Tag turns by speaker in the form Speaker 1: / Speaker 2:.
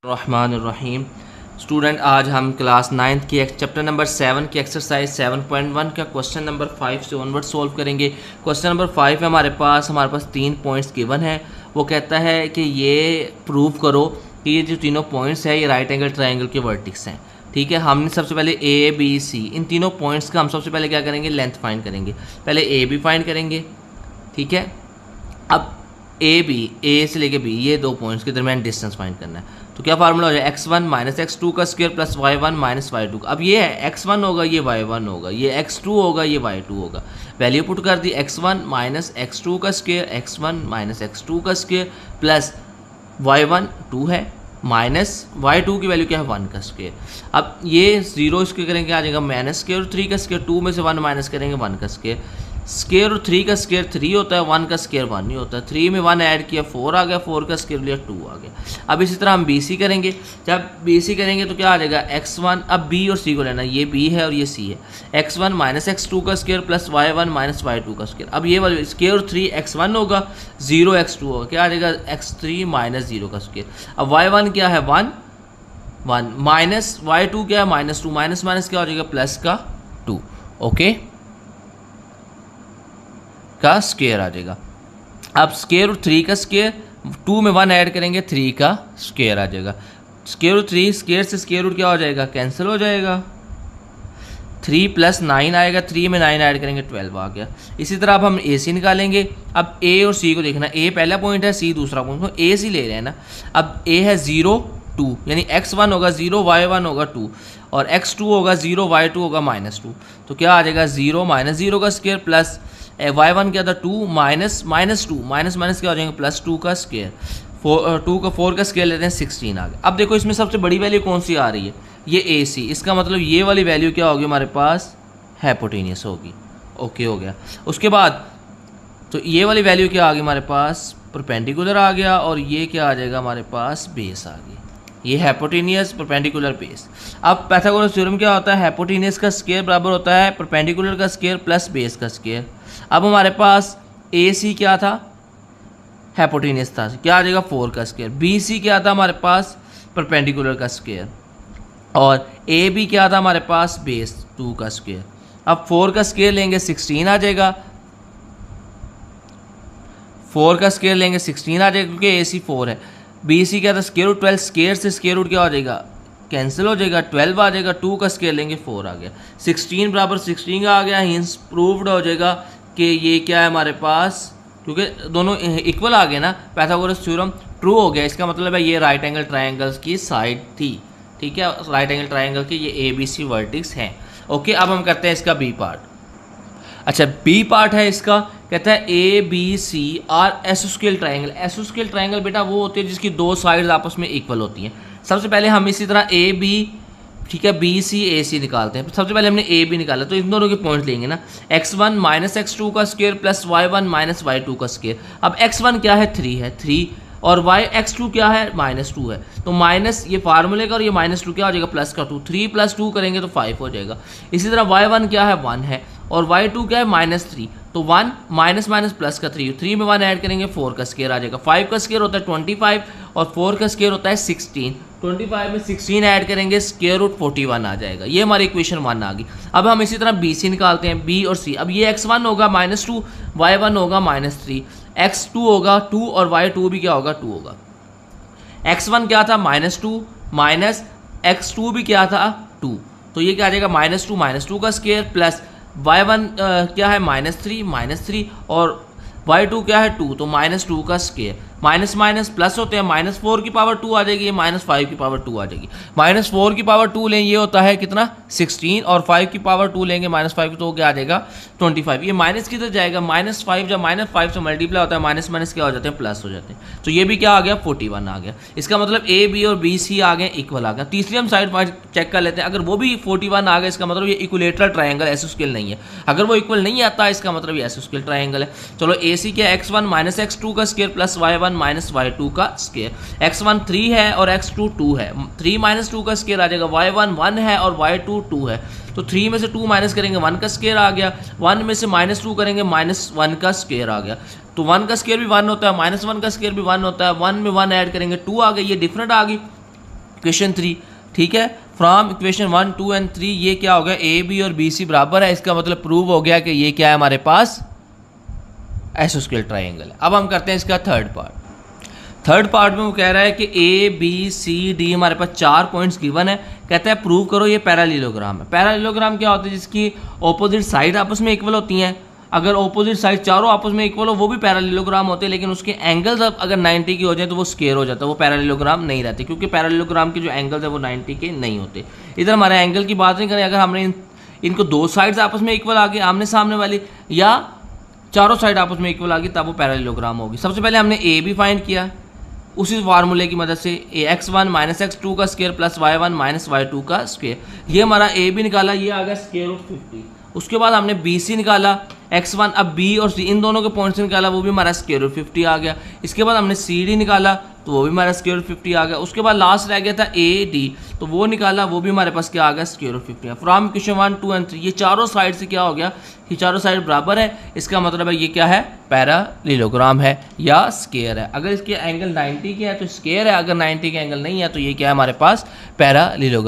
Speaker 1: रहमानिर्रहीम। Student, आज हम class 9th की चैप्टर नंबर 7 की एक्सरसाइज 7.1 का क्वेश्चन नंबर 5 से ऑनवर्ड सोल्व करेंगे। क्वेश्चन नंबर 5 है हमारे पास 3 पॉइंट्स गिवन है। वो कहता है कि ये प्रूव करो कि ये जो तीनों पॉइंट्स है ये राइट एंगल ट्रायंगल के वर्टिक्स हैं। ठीक है, हमने सबसे पहले ए बी सी इन तीनों पॉइंट्स का हम सबसे पहले क्या करेंगे, लेंथ फाइंड करेंगे। पहले ए बी फाइंड करेंगे। ठीक है, अब ए से लेके बी ये दो पॉइंट्स के दरमियान डिस्टेंस फाइंड करना है। तो क्या फार्मूला हो जाए, x1 माइनस x2 का square plus y1 minus y2 का। अब ये है x1 होगा, ये y1 होगा, ये x2 होगा, ये y2 होगा। वैल्यू पुट कर दी, x1 माइनस x2 का स्क्वायर, x1 माइनस x2 का स्क्वायर प्लस y1 2 है माइनस y2 की वैल्यू क्या है 1 का स्क्वायर। अब ये जीरो इसके करेंगे आ जाएगा माइनस स्क्वायर 3 का स्क्वायर, 2 में से 1 माइनस करेंगे 1 का स्क्वायर। स्क्वायर और 3 का स्क्वायर 3 होता है, 1 का स्क्वायर 1 नहीं होता। 3 में 1 ऐड किया 4 आ गया, 4 का स्क्वायर लिया 2 आ गया। अब इसी तरह हम बी सी करेंगे। जब बी सी करेंगे तो क्या आ जाएगा x1, अब बी और सी को लेना, ये बी है और ये सी है। x1 माइनस x2 का square plus y1 minus y2 का स्क्वायर। अब ये वाले स्क्वायर 3 x1 होगा, 0 x2 होगा, क्या आ जाएगा x3 माइनस 0 का स्क्वायर। अब y1 क्या है 1 माइनस y2 क्या है माइनस 2, माइनस माइनस क्या हो जाएगा प्लस का 2 ओके का स्क्वायर आ जाएगा। अब स्क्वायर रूट 3 का स्क्वायर, 2 में 1 ऐड करेंगे 3 का स्क्वायर आ जाएगा। स्क्वायर रूट 3 स्क्वायर से स्क्वायर रूट क्या हो जाएगा, कैंसिल हो जाएगा। 3 प्लस 9 आएगा, 3 में 9 ऐड करेंगे 12 आ गया। इसी तरह अब हम ए सी निकालेंगे। अब ए और सी को देखना, ए पहला पॉइंट है, सी दूसरा पॉइंट, तो ए सी ले रहे हैं ना। अब ए है 0 2 यानी x1 होगा 0 y1 होगा 2 और x2 होगा 0 y2 होगा -2। तो क्या आ जाएगा 0 माइनस 0 का स्क्वायर प्लस y1 क्या था 2 माइनस माइनस 2 माइनस माइनस क्या हो जाएगा प्लस 2 का स्क्वायर। 4 का स्क्वायर लेते हैं 16 आ गया। अब देखो इसमें सबसे बड़ी वैल्यू कौन सी आ रही है, ये ए सी। इसका मतलब ये वाली वैल्यू क्या होगी हमारे पास, हाइपोटेन्यूस होगी। ओके हो गया। उसके बाद तो ये वाली वैल्यू क्या आ गई हमारे पास, परपेंडिकुलर आ गया, और ये क्या आ जाएगा हमारे पास, बेस आ गई। ये हाइपोटेन्यूस परपेंडिकुलर बेस। अब पाइथागोरस थ्योरम क्या होता है, हाइपोटेन्यूस का स्क्वायर बराबर होता है परपेंडिकुलर का स्क्वायर प्लस बेस का स्क्वायर। अब हमारे पास ए सी क्या था, हाइपोटेन्यूस था, क्या आ जाएगा 4 का स्क्वायर। बी सी क्या था हमारे पास, परपेंडिकुलर का स्क्वायर, और ए बी क्या था हमारे पास, बेस 2 का स्क्वायर। अब 4 का स्क्वायर लेंगे 16 आ जाएगा, 4 का स्क्वायर लेंगे 16 आ जाएगा क्योंकि ए सी 4 है। बी सी क्या था स्क्वायर रूट 12, स्क्वायर से स्क्वायर रूट क्या हो जाएगा, कैंसिल हो जाएगा, 12 आ जाएगा, 2 का स्क्वायर लेंगे 4 आ गया। 16 बराबर 16 आ गया, हिंस प्रूव्ड हो जाएगा कि ये क्या है हमारे पास, क्योंकि दोनों इक्वल आ गए ना, पाइथागोरस थ्योरम ट्रू हो गया। इसका मतलब है ये राइट एंगल ट्रायंगल्स की साइड थी। ठीक है, राइट एंगल ट्रायंगल के ये ए बी सी वर्टिक्स हैं। ओके, अब हम करते हैं इसका बी पार्ट। अच्छा, बी पार्ट है इसका, कहता है ए बी सी आर एसोस्केल ट्रायंगल। एसोस्केल ट्रायंगल बेटा वो होती है जिसकी दो साइड्स आपस में इक्वल होती हैं। सबसे पहले हम इसी तरह ए बी, ठीक है, बी सी ए सी निकालते हैं। सबसे पहले हमने ए बी निकाला, तो इन दोनों के पॉइंट लेंगे ना, x1 माइनस x2 का square plus y1 minus y2 का स्क्वायर। अब x1 क्या है 3 है, 3, और x2 क्या है -2 है, तो माइनस ये फार्मूले का और ये -2 क्या हो जाएगा प्लस का 2, 3 प्लस 2 करेंगे तो 5 हो जाएगा। इसी तरह y1 क्या है 1 है और y2 क्या है -3, तो 1 माइनस माइनस प्लस का 3, 3 में 1 ऐड करेंगे 4 का स्क्वायर आ जाएगा। 5 का स्क्वायर होता है 25 और 4 का स्क्वायर होता है 16, 25 में 16 ऐड करेंगे स्क्वायर रूट 41 आ जाएगा। ये हमारी इक्वेशन 1 आ गई। अब हम इसी तरह बी सी निकालते हैं, बी और सी। अब ये x1 होगा -2, y1 होगा -3, x2 होगा 2 और y2 भी क्या होगा 2 होगा। x1 क्या था -2 माइनस x2 भी क्या था 2, तो ये क्या आ जाएगा -2 का स्क्वायर प्लस y1 क्या है -3 और y2 क्या है 2, तो -2 का स्क्वायर। माइनस माइनस प्लस होते हैं, -4 की पावर 2 आ जाएगी, ये -5 की पावर 2 आ जाएगी। -4 की पावर 2 लें, ये होता है कितना 16, और 5 की पावर 2 लेंगे -5 की, तो क्या आ जाएगा 25। ये माइनस किधर जाएगा, -5 जब -5 से मल्टीप्लाई होता है माइनस माइनस क्या हो जाते हैं प्लस हो जाते हैं, तो ये भी क्या आ गया 41 आ गया। इसका मतलब ए बी और बी सी आ गए इक्वल आ गया। तीसरी हम साइड पॉइंट चेक कर लेते हैं, अगर वो भी 41 आ गया इसका मतलब ये इक्विलेटरल ट्रायंगल एसोस्केल नहीं है। अगर वो इक्वल नहीं आता इसका मतलब ये एसोस्केल ट्रायंगल है। चलो ए सी क्या x1 माइनस x2 का square plus y1 minus y2 का स्क्वायर। x1 3 है और x2 2 है, 3 माइनस 2 का स्क्वायर आ जाएगा। y1 1 है और y2 2 है, तो 3 में से 2 माइनस करेंगे 1 का स्क्वायर आ गया, 1 में से -2 करेंगे -1 का स्क्वायर आ गया। तो 1 का स्क्वायर भी 1 होता है, -1 का स्क्वायर भी 1 होता है, 1 में 1 ऐड करेंगे 2 आ गई, ये डिफरेंट आ गई। इक्वेशन 3, ठीक है। फ्रॉम इक्वेशन 1, 2 एंड 3 ये क्या हो गया, ए बी और बी सी बराबर है, इसका मतलब प्रूव हो गया कि ये क्या है हमारे पास आइसोस्केल ट्राइंगल है। अब हम करते हैं इसका थर्ड पार्ट में वो कह रहा है कि ए बी सी डी हमारे पास 4 पॉइंट्स गिवन है, कहता है प्रूव करो ये पैरालेलोग्राम है। पैरालेलोग्राम क्या होता है, जिसकी ऑपोजिट साइड आपस में इक्वल होती हैं। अगर ऑपोजिट साइड चारों आपस में इक्वल हो वो भी पैरालेलोग्राम होते हैं, लेकिन उसके एंगल्स अब अगर 90 की हो जाए तो वो स्क्वायर हो जाता है, वो पैरालेलोग्राम नहीं रहते, क्योंकि पैरालेलोग्राम के जो एंगल्स है वो 90 के नहीं होते। इधर हमारे एंगल की बात नहीं करें, अगर हमने इनको दो साइड्स आपस में इक्वल आ गई आमने सामने वाली, या चारों साइड आपस में इक्वल आ गई, तब वो पैरालेलोग्राम होगी। सबसे पहले हमने ए बी फाइंड किया उसी फार्मूले की मदद से, x1 माइनस x2 का square plus y1 minus y2 का स्क्वायर। ये हमारा ए बी निकाला, ये आ गया स्क्वायर रूट 50। उसके बाद हमने बी सी निकाला, x1, अब b और c इन दोनों के पॉइंट से निकाला, वो भी हमारा स्क्वायर रूट 50 आ गया। इसके बाद हमने सी डी निकाला तो वो भी हमारा स्क्वायर रूट 50 आ गया। उसके बाद लास्ट रह गया था ए डी, तो वो निकाला, वो भी हमारे पास क्या आ गया, square root 50। From equation 1, 2 and 3 ये चारों साइड से क्या हो गया, ये चारों साइड बराबर है, इसका मतलब है ये क्या है, पैरालेलोग्राम है या स्क्वायर है। अगर इसके एंगल 90 के है तो स्क्वायर है, अगर 90 के एंगल नहीं है तो ये क्या है हमारे पास पैरालेलोग्राम।